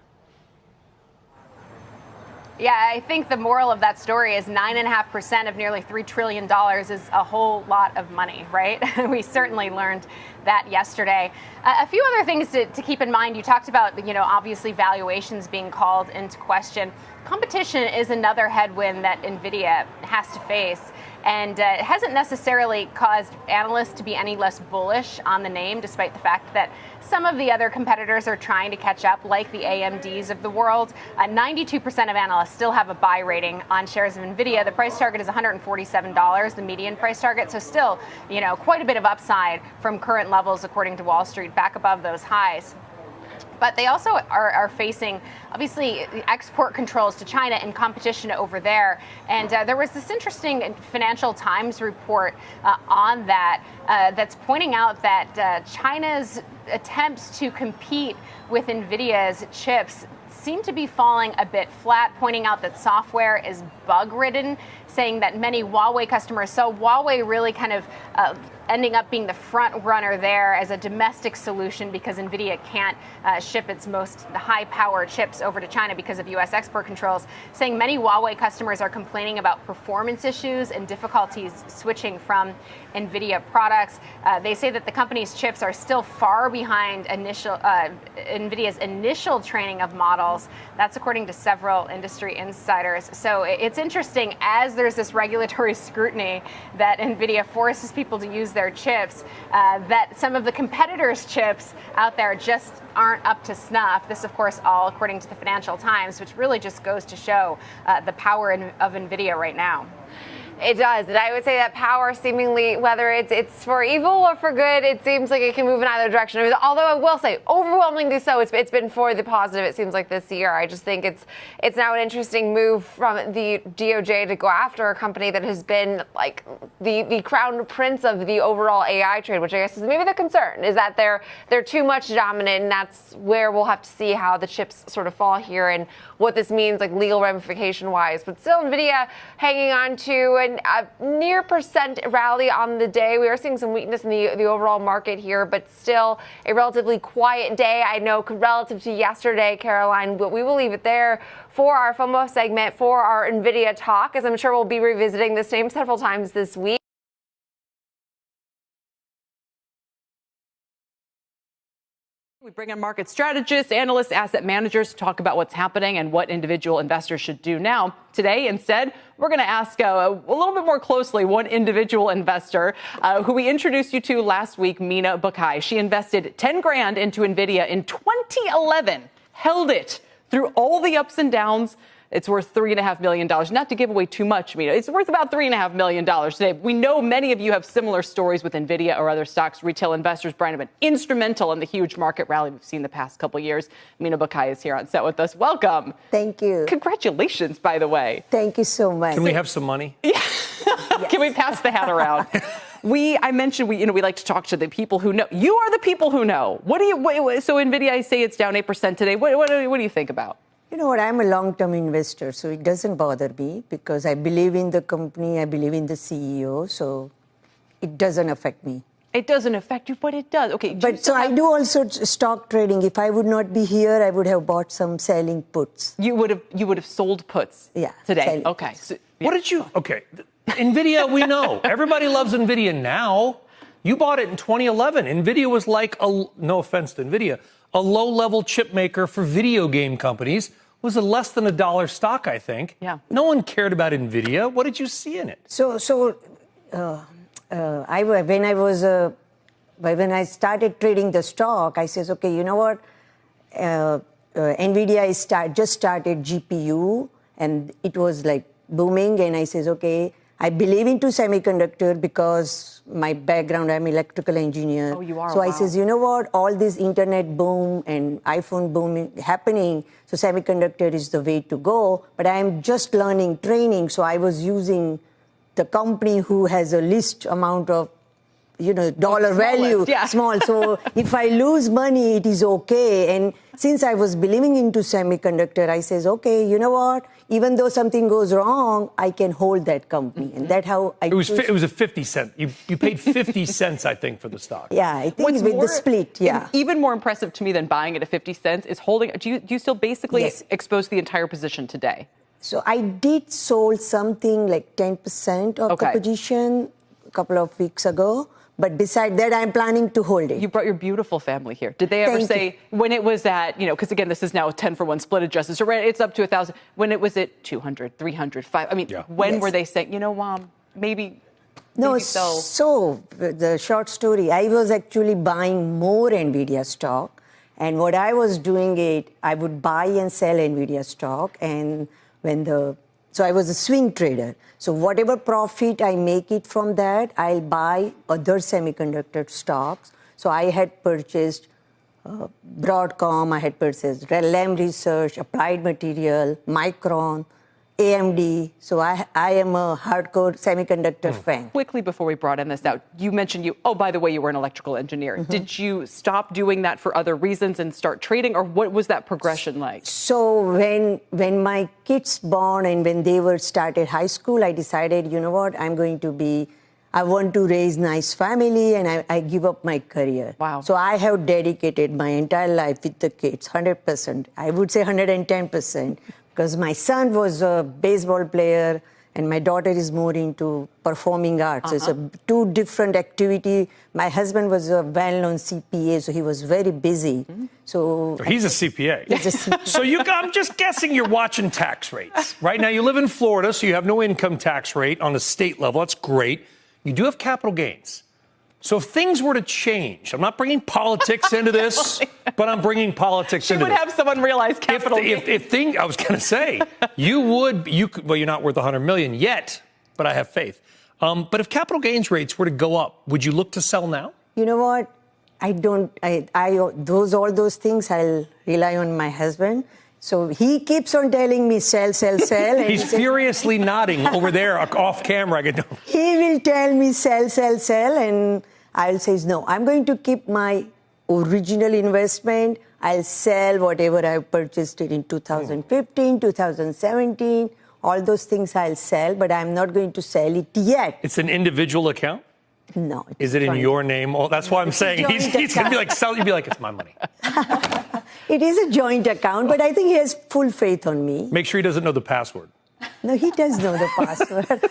S13: Yeah, I think the moral of that story is 9.5% of nearly $3 trillion is a whole lot of money, right? We certainly learned that yesterday. A few other things to keep in mind. You talked about, obviously valuations being called into question. Competition is another headwind that Nvidia has to face. And it hasn't necessarily caused analysts to be any less bullish on the name, despite the fact that some of the other competitors are trying to catch up, like the AMDs of the world. 92% of analysts still have a buy rating on shares of Nvidia. The price target is $147, the median price target. So still, quite a bit of upside from current levels, according to Wall Street, back above those highs. But they also are facing, obviously, export controls to China and competition over there. And there was this interesting Financial Times report on that that's pointing out that China's attempts to compete with NVIDIA's chips seem to be falling a bit flat, pointing out that software is bug-ridden, saying that many Huawei customers, so Huawei really kind of ending up being the front runner there as a domestic solution because NVIDIA can't ship its most high-power chips over to China because of U.S. export controls, saying many Huawei customers are complaining about performance issues and difficulties switching from NVIDIA products. They say that the company's chips are still far behind NVIDIA's initial training of models. That's according to several industry insiders. So it's interesting, as there's this regulatory scrutiny that NVIDIA forces people to use their chips, that some of the competitors' chips out there just aren't up to snuff. This, of course, all according to the Financial Times, which really just goes to show the power of NVIDIA right now.
S16: It does. And I would say that power seemingly, whether it's for evil or for good, it seems like it can move in either direction. I mean, although I will say, overwhelmingly so, it's been for the positive, it seems like, this year. I just think it's now an interesting move from the DOJ to go after a company that has been like the crown prince of the overall AI trade, which I guess is maybe the concern, is that they're too much dominant, and that's where we'll have to see how the chips sort of fall here and what this means, like legal ramification wise. But still, NVIDIA hanging on to a near percent rally on the day. We are seeing some weakness in the overall market here, but still a relatively quiet day. I know relative to yesterday, Caroline, but we will leave it there for our FOMO segment, for our NVIDIA talk, as I'm sure we'll be revisiting this name several times this week.
S17: We bring in market strategists, analysts, asset managers to talk about what's happening and what individual investors should do now. Today, instead, we're going to ask a little bit more closely one individual investor who we introduced you to last week, Mina Bukai. She invested 10 grand into Nvidia in 2011, held it through all the ups and downs. It's worth $3.5 million. Not to give away too much, Mina. It's worth about $3.5 million today. We know many of you have similar stories with NVIDIA or other stocks. Retail investors, Brian, have been instrumental in the huge market rally we've seen the past couple of years. Mina Bukai is here on set with us. Welcome.
S18: Thank you.
S17: Congratulations, by the way.
S18: Thank you so much.
S19: Can we have some money?
S17: Yeah. Yes. Can we pass the hat around? I mentioned we like to talk to the people who know. You are the people who know. So NVIDIA, I say it's down 8% today. What do you think about?
S18: You know what, I'm a long-term investor, so it doesn't bother me because I believe in the company, I believe in the CEO, so it doesn't affect me.
S17: It doesn't affect you, but it does. Okay.
S18: But so I do also stock trading. If I would not be here, I would have bought some selling puts.
S17: You would have sold puts.
S18: Yeah.
S17: Today.
S18: Selling.
S17: Okay. So,
S19: yeah. What did you? Okay. NVIDIA, we know. Everybody loves NVIDIA now. You bought it in 2011. NVIDIA was like, no offense to NVIDIA, a low-level chip maker for video game companies, was a less than $1 stock, I think.
S17: Yeah.
S19: No one cared about Nvidia. What did you see in it?
S18: When I started trading the stock, I says, okay, you know what? Nvda just started GPU, and it was like booming. And I says, okay, I believe into semiconductor because my background, I'm electrical engineer.
S17: Oh, you are.
S18: So
S17: wow.
S18: I says, you know what? All this internet boom and iPhone boom happening, so semiconductor is the way to go. But I am just learning, training. So I was using the company who has a least amount of dollar value,
S17: yeah.
S18: small. So if I lose money, it is okay. And since I was believing into semiconductor, I says, okay, you know what? Even though something goes wrong, I can hold that company. And that's how I...
S19: It was a 50 cent. You paid 50 cents, I think, for the stock.
S18: Yeah, I think with the split, yeah.
S17: Even more impressive to me than buying it at 50 cents is holding... Do you still basically expose the entire position today?
S18: So I did sold something like 10% of the position a couple of weeks ago. But beside that, I'm planning to hold it.
S17: You brought your beautiful family here. Did they ever say, when it was at, because again, this is now a 10-for-1 split adjusted, so it's up to 1,000. When it was at 200, 300, 500, I mean, when were they saying, Mom, maybe so?
S18: So the short story, I was actually buying more Nvidia stock. And what I was doing I would buy and sell Nvidia stock. And so I was a swing trader. So whatever profit I make it from that, I'll buy other semiconductor stocks. So I had purchased Broadcom, I had purchased Lam Research, Applied Material, Micron, AMD. So I am a hardcore semiconductor fan.
S17: Quickly before we brought in this out, you mentioned by the way, you were an electrical engineer. Mm-hmm. Did you stop doing that for other reasons and start trading, or what was that progression like?
S18: So when my kids born and when they were started high school, I decided, you know what, I want to raise nice family, and I give up my career.
S17: Wow.
S18: So I have dedicated my entire life with the kids, 100%. I would say 110%. Because my son was a baseball player and my daughter is more into performing arts. It's two different activity. My husband was a well-known CPA, so he was very busy. Mm-hmm. So
S19: he's a CPA.
S18: He's a CPA.
S19: So I'm just guessing you're watching tax rates. Right now you live in Florida, so you have no income tax rate on a state level. That's great. You do have capital gains. So if things were to change, I'm not bringing politics into this, but I'm bringing politics into this.
S17: She would have someone realize capital gains.
S19: I was going to say, you're not worth $100 million yet, but I have faith. But if capital gains rates were to go up, would you look to sell now?
S18: You know what? All those things, I'll rely on my husband. So he keeps on telling me, sell. And
S19: He's furiously nodding over there off camera.
S18: He will tell me, sell. And I'll say, no, I'm going to keep my original investment. I'll sell whatever I purchased it in 2015, 2017. All those things I'll sell, but I'm not going to sell it yet.
S19: It's an individual account?
S18: No.
S19: Is it in your name? Oh, that's why I'm saying he's going to be like, sell. You'd be like, it's my money.
S18: It is a joint account, but I think he has full faith on me.
S19: Make sure he doesn't know the password.
S18: No, he does know the password.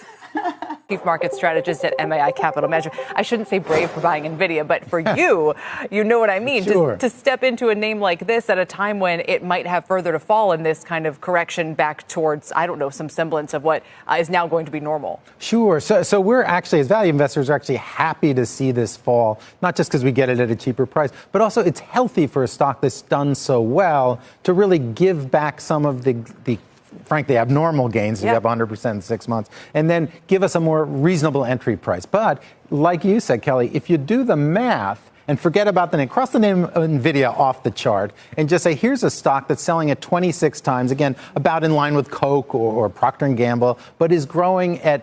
S17: Chief Market Strategist at MAI Capital Management. I shouldn't say brave for buying Nvidia, but for you know what I mean.
S19: Sure.
S17: To step into a name like this at a time when it might have further to fall in this kind of correction back towards, some semblance of what is now going to be normal.
S20: Sure. So we're actually, as value investors, are actually happy to see this fall, not just because we get it at a cheaper price, but also it's healthy for a stock that's done so well to really give back some of the frankly, abnormal gains. You have 100% in 6 months, and then give us a more reasonable entry price. But like you said, Kelly, if you do the math and forget about the name, cross the name of Nvidia off the chart and just say, here's a stock that's selling at 26 times, again, about in line with Coke or Procter & Gamble, but is growing at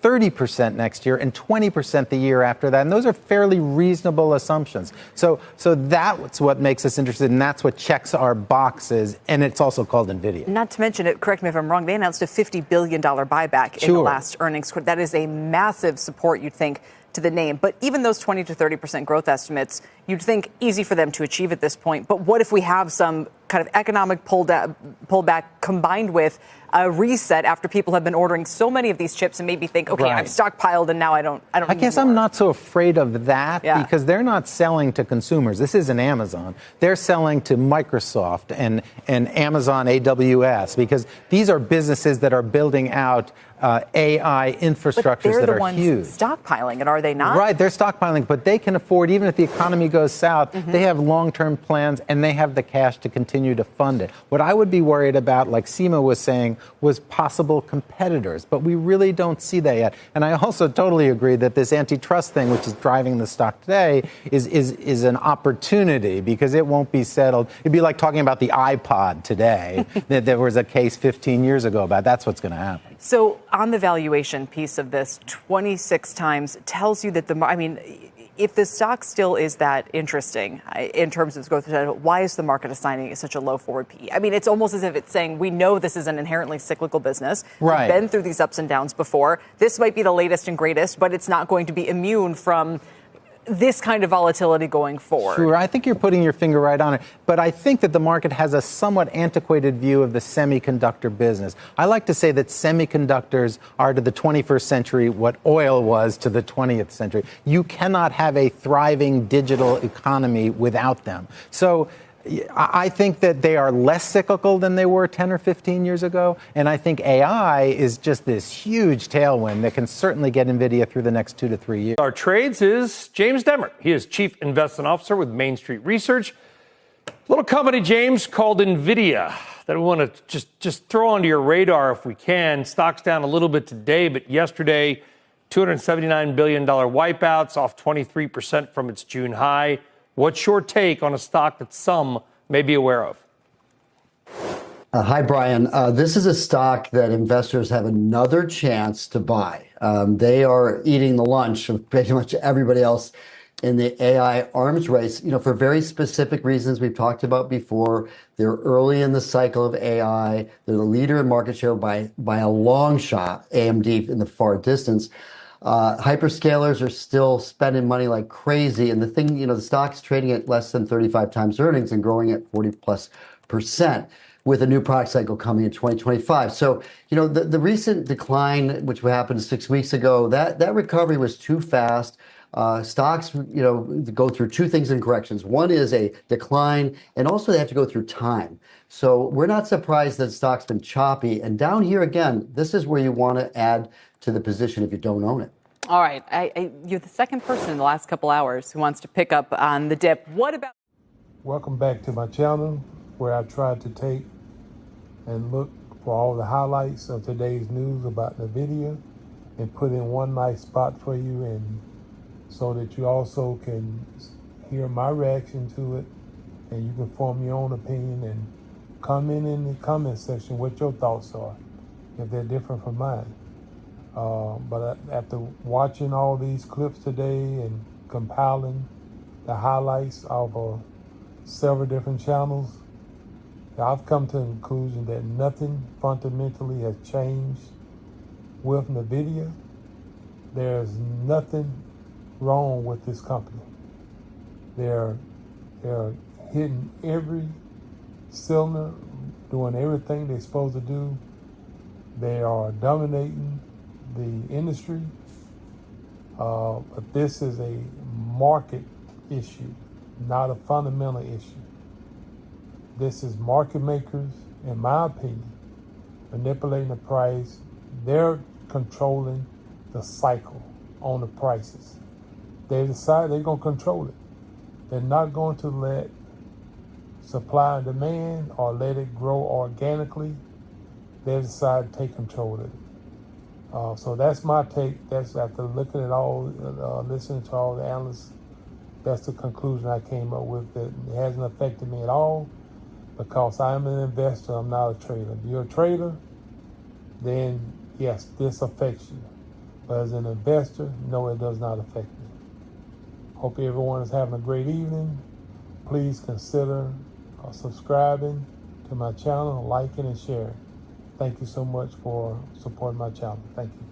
S20: 30% next year and 20% the year after that. And those are fairly reasonable assumptions. So that's what makes us interested, and that's what checks our boxes. And it's also called Nvidia.
S17: Not to mention it, correct me if I'm wrong, they announced a $50 billion buyback in the last earnings. That is a massive support, you'd think, to the name. But even those 20 to 30% growth estimates, you'd think easy for them to achieve at this point. But what if we have some kind of economic pullback, combined with a reset after people have been ordering so many of these chips and maybe think, okay,
S20: Right.
S17: I've stockpiled and now I don't
S20: I
S17: need
S20: guess
S17: more.
S20: I'm not so afraid of that
S17: Yeah.
S20: because they're not selling to consumers. This isn't Amazon. They're selling to Microsoft and Amazon AWS because these are businesses that are building out AI infrastructures
S17: But they're
S20: that
S17: the
S20: are
S17: ones
S20: huge.
S17: stockpiling it, are they not?
S20: Right, they're stockpiling, but they can afford, even if the economy goes south, they have long-term plans and they have the cash to continue to fund it. What I would be worried about, like Seema was saying, was possible competitors, but we really don't see that yet. And I also totally agree that this antitrust thing, which is driving the stock today, is an opportunity because it won't be settled. It'd be like talking about the iPod today, that there was a case 15 years ago about that's what's going to happen.
S17: So on the valuation piece of this, 26 times tells you that if the stock still is that interesting in terms of its growth, why is the market assigning such a low forward PE? I mean, it's almost as if it's saying we know this is an inherently cyclical business.
S20: Right.
S17: We've been through these ups and downs before. This might be the latest and greatest, but it's not going to be immune from this kind of volatility going forward.
S20: Sure, I think you're putting your finger right on it. But I think that the market has a somewhat antiquated view of the semiconductor business. I like to say that semiconductors are to the 21st century what oil was to the 20th century. You cannot have a thriving digital economy without them. So I think that they are less cyclical than they were 10 or 15 years ago. And I think AI is just this huge tailwind that can certainly get NVIDIA through the next 2 to 3 years.
S19: Our trades is James Demmer. He is Chief Investment Officer with Main Street Research. Little company, James, called Nvda that we want to just throw onto your radar if we can. Stock's down a little bit today, but yesterday, $279 billion wipeouts, off 23% from its June high. What's your take on a stock that some may be aware of?
S21: Hi, Brian. This is a stock that investors have another chance to buy. They are eating the lunch of pretty much everybody else in the AI arms race, for very specific reasons we've talked about before. They're early in the cycle of AI. They're the leader in market share by a long shot, AMD in the far distance. Hyperscalers are still spending money like crazy. And the thing, the stock's trading at less than 35 times earnings and growing at 40+% with a new product cycle coming in 2025. So, the recent decline, which happened 6 weeks ago, that recovery was too fast. Stocks, go through two things in corrections. One is a decline, and also they have to go through time. So we're not surprised that stock's been choppy. And down here again, this is where you want to add to the position if you don't own it.
S17: All right. You're the second person in the last couple hours who wants to pick up on the dip. What about?
S22: Welcome back to my channel where I try to take and look for all the highlights of today's news about Nvda and put in one nice spot for you, and so that you also can hear my reaction to it and you can form your own opinion and comment in the comment section what your thoughts are if they're different from mine. But after watching all these clips today and compiling the highlights of several different channels, I've come to the conclusion that nothing fundamentally has changed with Nvda. There's nothing wrong with this company. They're hitting every cylinder, doing everything they're supposed to do. They are dominating the industry, but this is a market issue, not a fundamental issue. This is market makers, in my opinion, manipulating the price. They're controlling the cycle on the prices. They decide they're going to control it. They're not going to let supply and demand or let it grow organically. They decide to take control of it. So that's my take. That's after looking at all, listening to all the analysts, that's the conclusion I came up with, that it hasn't affected me at all because I'm an investor, I'm not a trader. If you're a trader, then yes, this affects you. But as an investor, no, it does not affect me. Hope everyone is having a great evening. Please consider subscribing to my channel, liking and sharing. Thank you so much for supporting my channel. Thank you.